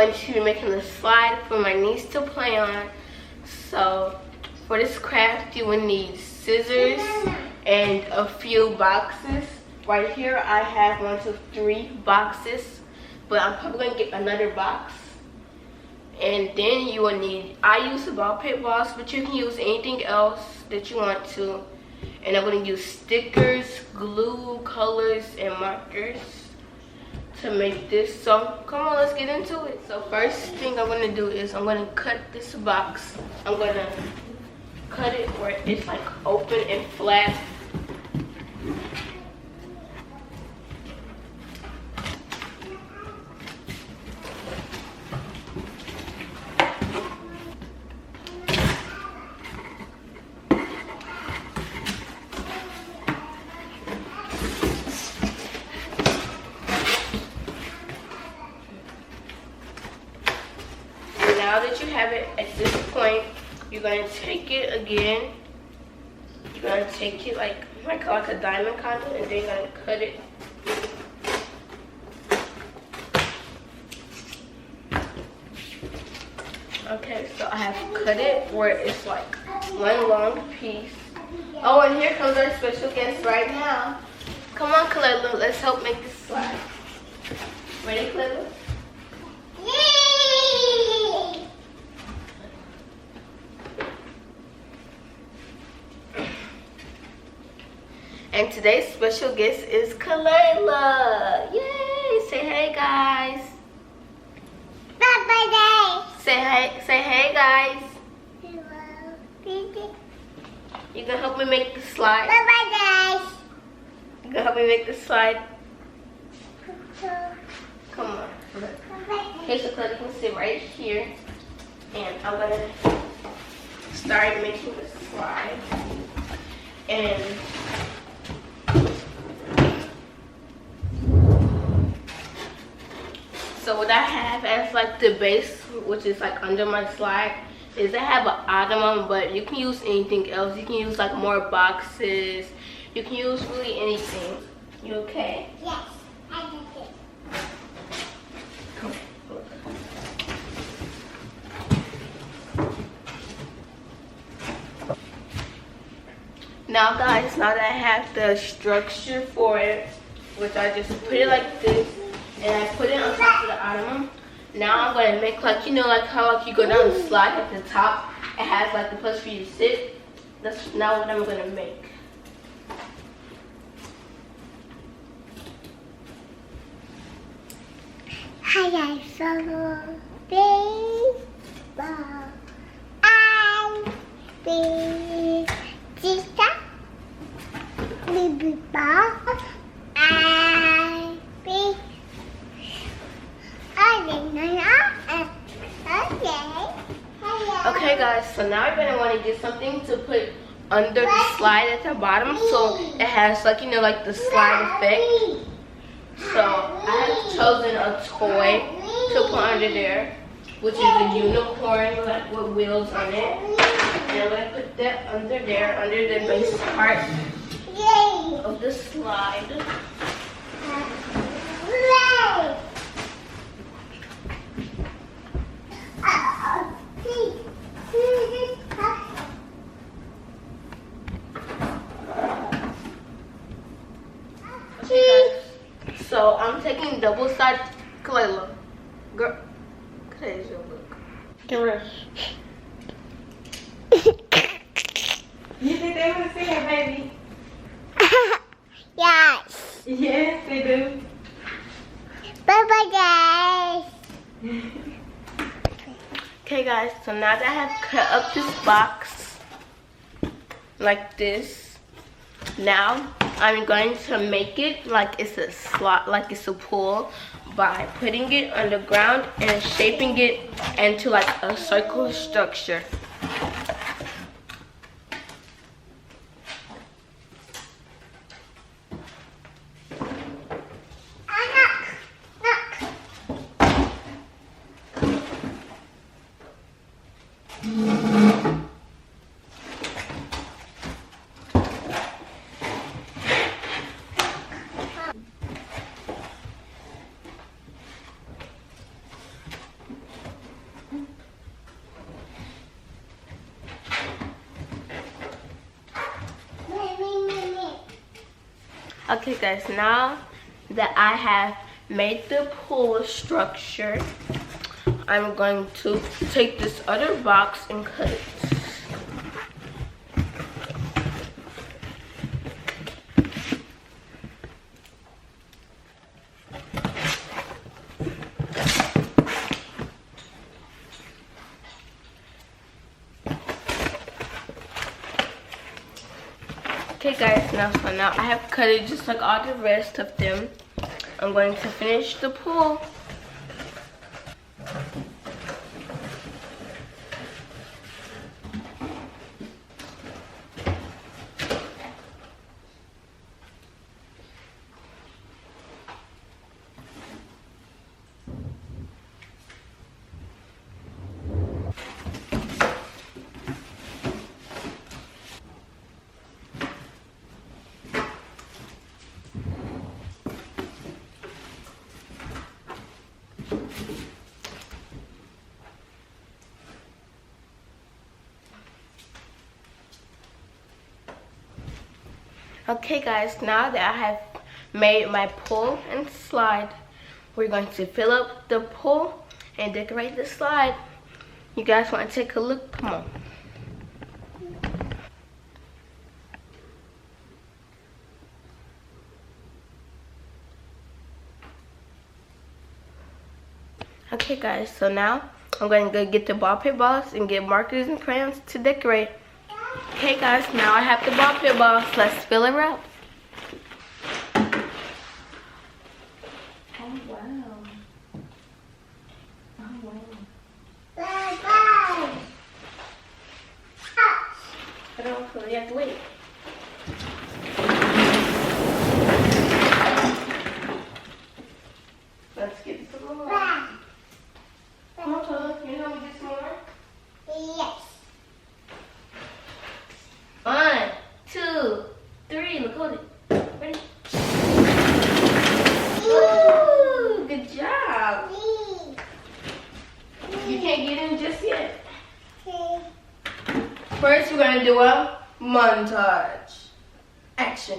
going to be making a slide for my niece to play on. So for this craft, you will need scissors and a few boxes. Right here, I have 1, 2, 3 boxes, but I'm probably gonna get another box. And then you will need, I use the ball pit balls, but you can use anything else that you want to. And I'm gonna use stickers, glue, colors, and markers to make this. So come on, let's get into it. So first thing I'm gonna do is I'm gonna cut this box. I'm gonna cut it where it's like open and flat. Now that you have it at this point, you're gonna take it again. You're gonna take it like a diamond kind of, and then you're gonna cut it. Okay, so I have cut it where it's like one long piece. Oh, and here comes our special guest right now. Come on, Kalila, let's help make this slide. Ready, Kalila? And today's special guest is Kalila. Yay! Say hey, guys. Bye-bye, Say hey, guys. Hello. You gonna help me make the slide? Bye-bye, guys. You gonna help me make the slide? Come on. Okay, so Kalila can sit right here. And I'm gonna start making the slide. And so what I have as like the base, which is like under my slide, is I have an ottoman, but you can use anything else. You can use like more boxes. You can use really anything. You okay? Yes, I did it. Come on. Now guys, now that I have the structure for it, which I just put it like this, and I put it on top of the ottoman. Now I'm gonna make like, you know, like how like you go down the slide at the top, it has like the place for you to sit. That's now what I'm gonna make. Hi guys, so baseball. I be sister. Baby ball. I be. Okay guys, so now you're gonna want to get something to put under the slide at the bottom, so it has like, you know, like the slide effect. So I have chosen a toy to put under there, which is a unicorn like with wheels on it. And I'm gonna put that under there, under the base part of the slide. Okay guys, so I'm taking double side. Kalila, girl, today's your look. Camera. You think they want to see her, baby? Yes. Yes, they do. Bye-bye, guys. Okay guys, so now that I have cut up this box like this, now I'm going to make it like it's a slot, like it's a pool, by putting it underground and shaping it into like a circle structure. Okay guys, now that I have made the pool structure, I'm going to take this other box and cut it. Okay guys, now I have cut it just like all the rest of them. I'm going to finish the pool. Okay guys, now that I have made my pool and slide, we're going to fill up the pool and decorate the slide. You guys want to take a look? Come on. Okay guys, so now I'm going to go get the ball pit balls and get markers and crayons to decorate. Okay guys, now I have the ball pit balls. Let's fill it up. Oh wow. Oh wow. Bye-bye. I don't know, you have to wait. Let's get some more. Bye. Come on, Tola, can you help me get some more? Yes. 1, 2, 3. Look, hold it. Ready? Ooh, good job. You can't get in just yet. First, we're going to do a montage. Action.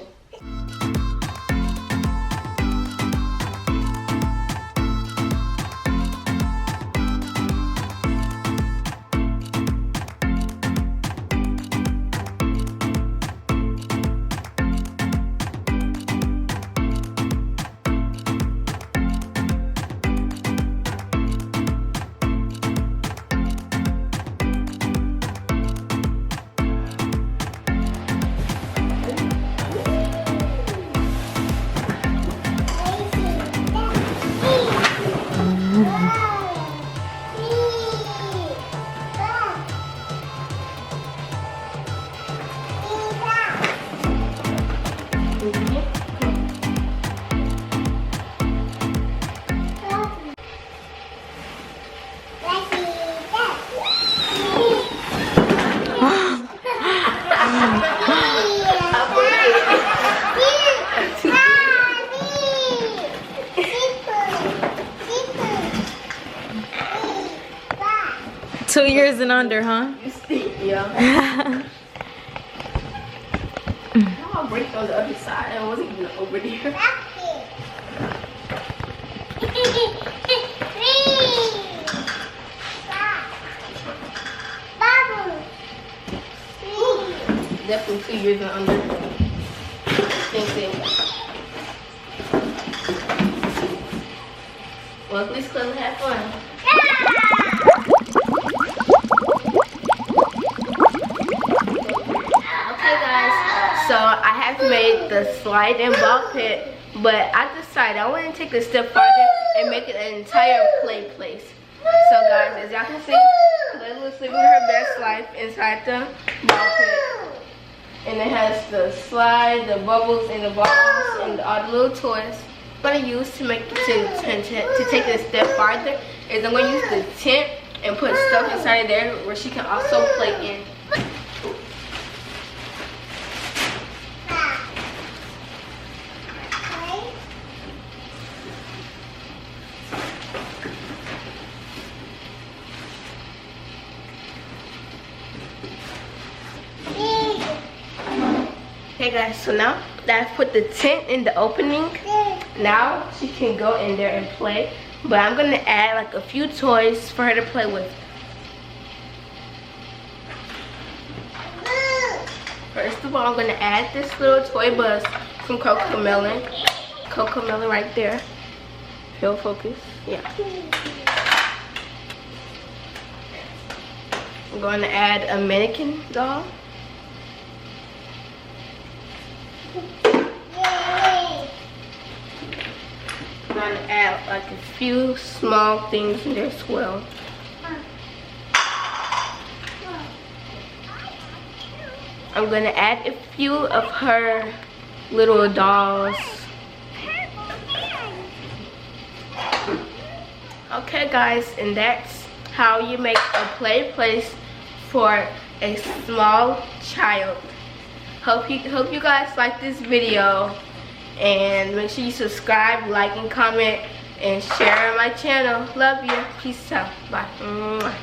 Two years and under, huh? You stink, yeah. I'll break on the other side. I wasn't even over there. Definitely 2 years and under. Same. Well, at least Clem had fun. Okay guys, so I have made the slide and ball pit, but I decided I want to take it a step farther and make it an entire play place. So guys, as y'all can see, Clem was living her best life inside the ball pit. And it has the slide, the bubbles, and the balls, and all the little toys. What I'm going to use to make it to take it a step farther is I'm going to use the tent and put stuff inside of there where she can also play in. Okay guys, so now that I've put the tent in the opening. Now she can go in there and play. But I'm gonna add like a few toys for her to play with. First of all, I'm gonna add this little toy bus from Cocomelon. Cocomelon right there. He'll focus. Yeah. I'm going to add a mannequin doll. I'm going to add like a few small things in there as well. I'm going to add a few of her little dolls. Okay guys, and that's how you make a play place for a small child. Hope you guys like this video, and make sure you subscribe, like, and comment, and share on my channel. Love you. Peace out. Bye.